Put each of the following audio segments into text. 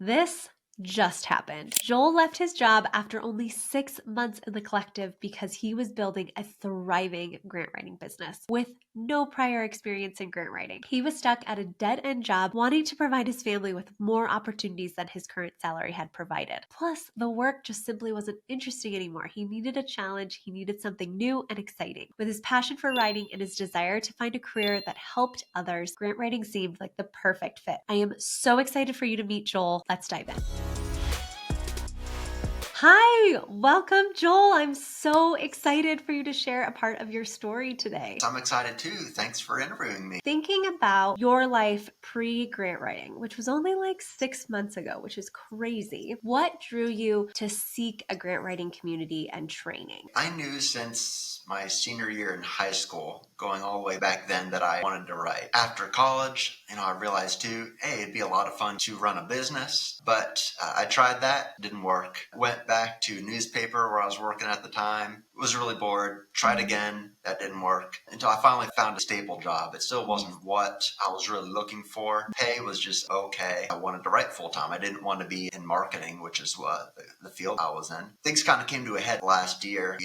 This just happened. Joel left his job after only 6 months in the collective because he was building a thriving grant writing business with no prior experience in grant writing. He was stuck at a dead-end job, wanting to provide his family with more opportunities than his current salary had provided. Plus, the work just simply wasn't interesting anymore. He needed a challenge. He needed something new and exciting. With his passion for writing and his desire to find a career that helped others, grant writing seemed like the perfect fit. I am so excited for you to meet Joel. Let's dive in. Hi, welcome, Joel. I'm so excited for you to share a part of your story today. I'm excited too. Thanks for interviewing me. Thinking about your life pre-grant writing, which was only like 6 months ago, which is crazy. What drew you to seek a grant writing community and training? I knew since my senior year in high school, going all the way back then, that I wanted to write. After college, I realized too, hey, it'd be a lot of fun to run a business, but I tried that, didn't work. Went back to newspaper where I was working at the time, was really bored, tried again, that didn't work, until I finally found a stable job. It still wasn't what I was really looking for. Pay was just okay. I wanted to write full time. I didn't want to be in marketing, which is what the field I was in. Things kind of came to a head last year.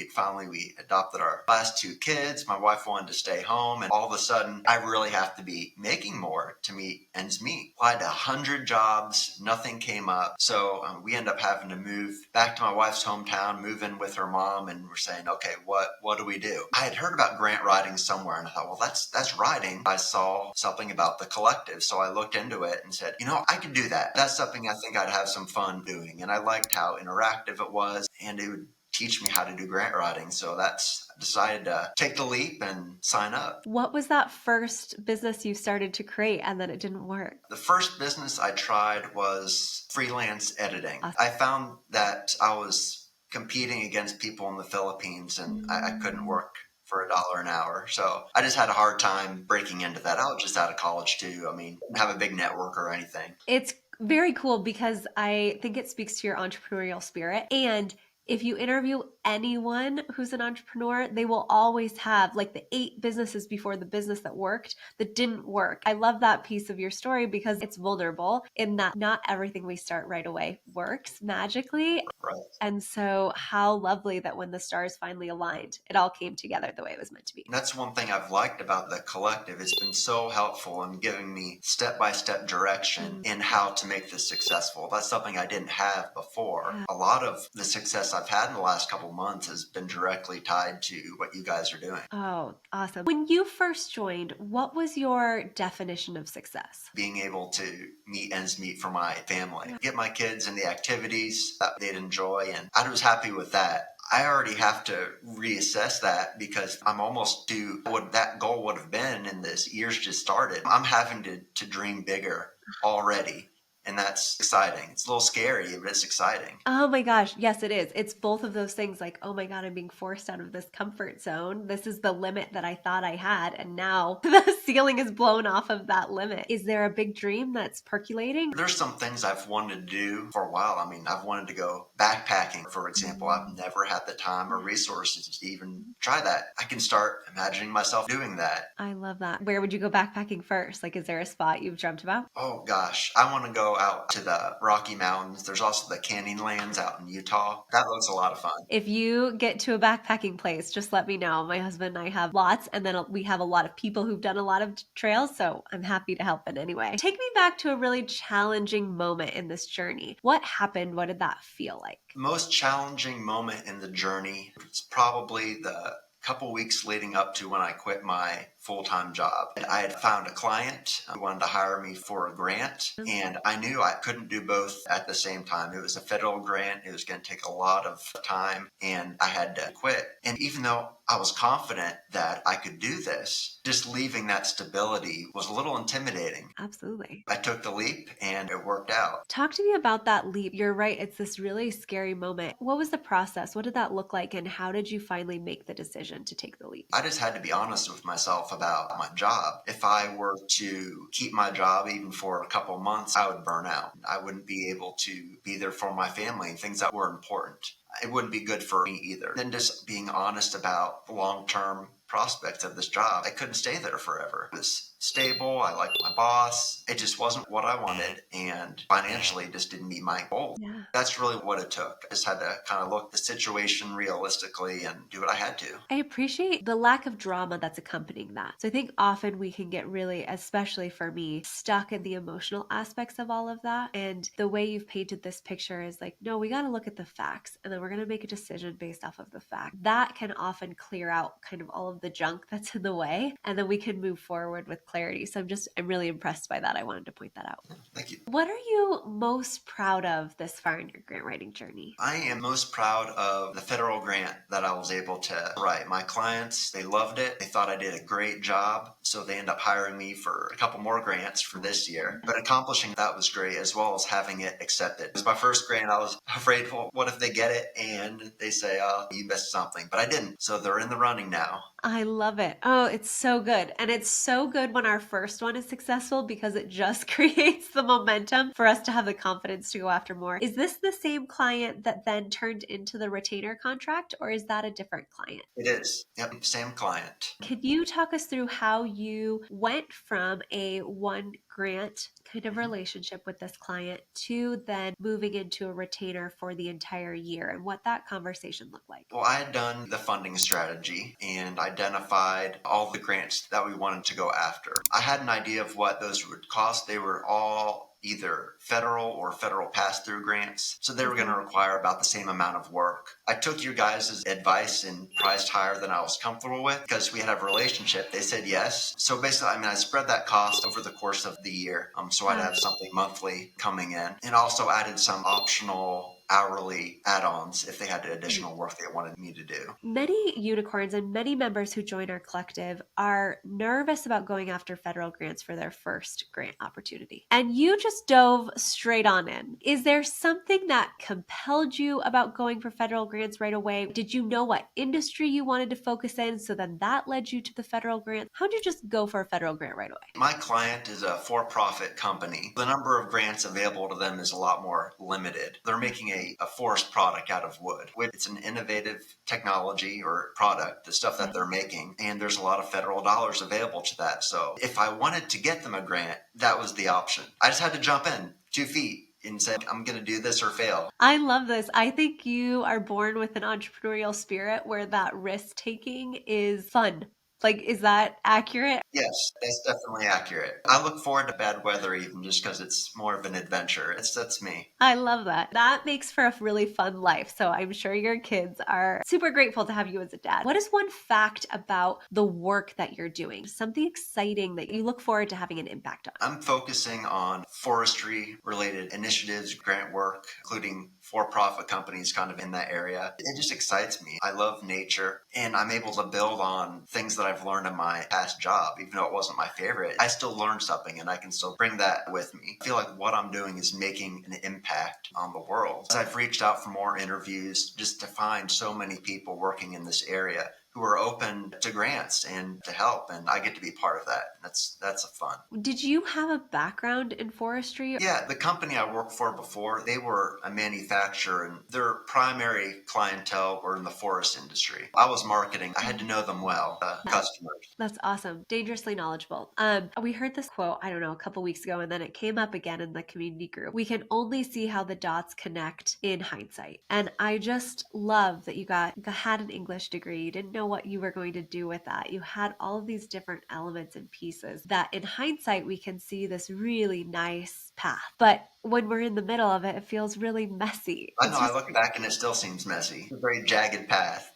We adopted our last 2 kids. My wife wanted to stay home, and all of a sudden, I really have to be making more to meet ends meet. Applied to 100 jobs, nothing came up. So we ended up having to move back to my wife's hometown, move in with her mom, and we're saying, okay, what do we do? I had heard about grant writing somewhere, and I thought, well, that's writing. I saw something about the collective, so I looked into it and said, I could do that. That's something I think I'd have some fun doing, and I liked how interactive it was, and it would teach me how to do grant writing. So I decided to take the leap and sign up. What was that first business you started to create and then it didn't work? The first business I tried was freelance editing. Awesome. I found that I was competing against people in the Philippines, and I couldn't work for $1 an hour. So I just had a hard time breaking into that. I was just out of college too. Didn't have a big network or anything. It's very cool because I think it speaks to your entrepreneurial spirit. And if you interview anyone who's an entrepreneur, they will always have like the 8 businesses before the business that worked that didn't work. I love that piece of your story because it's vulnerable in that not everything we start right away works magically. Right. And so how lovely that when the stars finally aligned, it all came together the way it was meant to be. That's one thing I've liked about the collective. It's been so helpful in giving me step-by-step direction in how to make this successful. That's something I didn't have before. Yeah. A lot of the success I've had in the last couple of months has been directly tied to what you guys are doing. Oh, awesome. When you first joined, what was your definition of success? Being able to meet ends meet for my family, get my kids in the activities that they'd enjoy, and I was happy with that. I already have to reassess that because I'm almost due what that goal would have been, and this year's just started. I'm having to dream bigger already. And that's exciting. It's a little scary, but it's exciting. Oh my gosh. Yes, it is. It's both of those things like, oh my God, I'm being forced out of this comfort zone. This is the limit that I thought I had. And now the ceiling is blown off of that limit. Is there a big dream that's percolating? There's some things I've wanted to do for a while. I've wanted to go backpacking, for example. I've never had the time or resources to even try that. I can start imagining myself doing that. I love that. Where would you go backpacking first? Like, is there a spot you've dreamt about? Oh gosh, I want to go out to the Rocky Mountains. There's also the Canyonlands out in Utah. That looks a lot of fun. If you get to a backpacking place, just let me know. My husband and I have lots, and then we have a lot of people who've done a lot of trails, so I'm happy to help in any way. Take me back to a really challenging moment in this journey. What happened? What did that feel like? Most challenging moment in the journey was probably the couple weeks leading up to when I quit my full-time job. I had found a client who wanted to hire me for a grant, and I knew I couldn't do both at the same time. It was a federal grant. It was going to take a lot of time, and I had to quit. And even though I was confident that I could do this, just leaving that stability was a little intimidating. Absolutely. I took the leap, and it worked out. Talk to me about that leap. You're right. It's this really scary moment. What was the process? What did that look like? And how did you finally make the decision to take the leap? I just had to be honest with myself about my job. If I were to keep my job even for a couple months, I would burn out. I wouldn't be able to be there for my family and things that were important. it wouldn't be good for me either. Then just being honest about the long-term prospects of this job. I couldn't stay there forever. It was stable. I liked my boss. It just wasn't what I wanted. And financially, it just didn't meet my goals. Yeah. That's really what it took. I just had to kind of look the situation realistically and do what I had to. I appreciate the lack of drama that's accompanying that. So I think often we can get really, especially for me, stuck in the emotional aspects of all of that. And the way you've painted this picture is like, no, we got to look at the facts and then we're going to make a decision based off of the fact. That can often clear out kind of all of the junk that's in the way. And then we can move forward with clarity. So I'm really impressed by that. I wanted to point that out. Thank you. What are you most proud of this far in your grant writing journey? I am most proud of the federal grant that I was able to write. My clients, they loved it. They thought I did a great job. So they ended up hiring me for a couple more grants for this year. But accomplishing that was great, as well as having it accepted. It was my first grant. I was afraid, well, what if they get it and they say, oh, you missed something? But I didn't. So they're in the running now. I love it. Oh, it's so good. And it's so good when our first one is successful because it just creates the momentum for us to have the confidence to go after more. Is this the same client that then turned into the retainer contract, or is that a different client? It is. Yep, same client. Can you talk us through how you went from a one grant kind of relationship with this client to then moving into a retainer for the entire year and what that conversation looked like? Well, I had done the funding strategy and identified all the grants that we wanted to go after. I had an idea of what those would cost. They were all either federal or federal pass-through grants. So they were going to require about the same amount of work. I took your guys' advice and priced higher than I was comfortable with because we had a relationship. They said yes. So basically, I spread that cost over the course of the year. So I'd have something monthly coming in, and also added some optional hourly add-ons if they had additional work they wanted me to do. Many unicorns and many members who join our collective are nervous about going after federal grants for their first grant opportunity. And you just dove straight on in. Is there something that compelled you about going for federal grants right away? Did you know what industry you wanted to focus in, so then that led you to the federal grant? How'd you just go for a federal grant right away? My client is a for-profit company. The number of grants available to them is a lot more limited. They're making a forest product out of wood. It's an innovative technology or product, the stuff that they're making, and there's a lot of federal dollars available to that. So if I wanted to get them a grant, that was the option. I just had to jump in 2 feet and say, I'm going to do this or fail. I love this. I think you are born with an entrepreneurial spirit where that risk taking is fun. Like, is that accurate? Yes, that's definitely accurate. I look forward to bad weather even just because it's more of an adventure. That's me. I love that. That makes for a really fun life. So I'm sure your kids are super grateful to have you as a dad. What is one fact about the work that you're doing? Something exciting that you look forward to having an impact on? I'm focusing on forestry related initiatives, grant work, including for-profit companies kind of in that area. It just excites me. I love nature and I'm able to build on things that I've learned in my past job. Even though it wasn't my favorite, I still learned something and I can still bring that with me. I feel like what I'm doing is making an impact on the world. I've reached out for more interviews just to find so many people working in this area who are open to grants and to help, and I get to be part of that. That's fun. Did you have a background in forestry? Yeah, the company I worked for before, they were a manufacturer, and their primary clientele were in the forest industry. I was marketing. I had to know them well, customers. That's awesome. Dangerously knowledgeable. We heard this quote, I don't know, a couple weeks ago, and then it came up again in the community group. We can only see how the dots connect in hindsight. And I just love that you had an English degree. You didn't know what you were going to do with that. You had all of these different elements and pieces that in hindsight, we can see this really nice path. But when we're in the middle of it, it feels really messy. I know, I look back and it still seems messy. It's a very jagged path.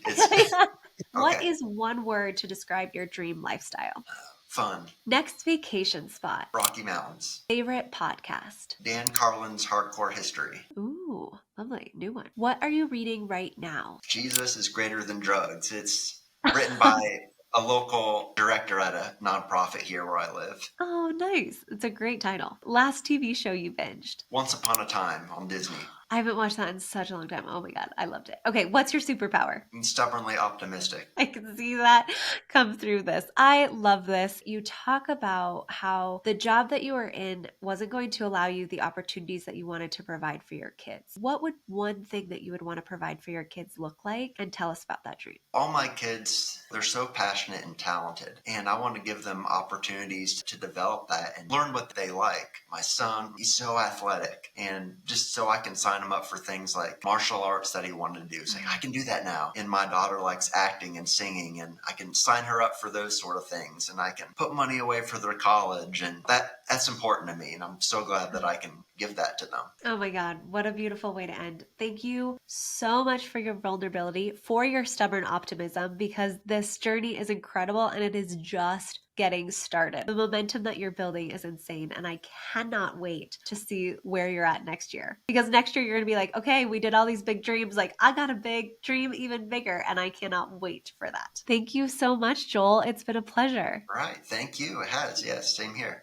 What is one word to describe your dream lifestyle? Fun. Next vacation spot. Rocky Mountains. Favorite podcast. Dan Carlin's Hardcore History. Ooh, lovely. New one. What are you reading right now? Jesus is Greater Than Drugs. It's written by a local director at a nonprofit here where I live. Oh, nice. It's a great title. Last TV show you binged? Once Upon a Time on Disney. I haven't watched that in such a long time. Oh my God, I loved it. Okay, what's your superpower? And stubbornly optimistic. I can see that come through this. I love this. You talk about how the job that you were in wasn't going to allow you the opportunities that you wanted to provide for your kids. What would one thing that you would want to provide for your kids look like? And tell us about that dream. All my kids, they're so passionate and talented, and I want to give them opportunities to develop that and learn what they like. My son, he's so athletic, and just so I can sign him up for things like martial arts that he wanted to do. It's like, I can do that now. And my daughter likes acting and singing, and I can sign her up for those sort of things, and I can put money away for their college, and that's important to me, and I'm so glad that I can give that to them. Oh my God, what a beautiful way to end. Thank you so much for your vulnerability, for your stubborn optimism, because this journey is incredible and it is just getting started. The momentum that you're building is insane, and I cannot wait to see where you're at next year. Because next year you're going to be like, okay, we did all these big dreams. Like, I got a big dream, even bigger, and I cannot wait for that. Thank you so much, Joel. It's been a pleasure. Right. Thank you. It has. Yes. Same here.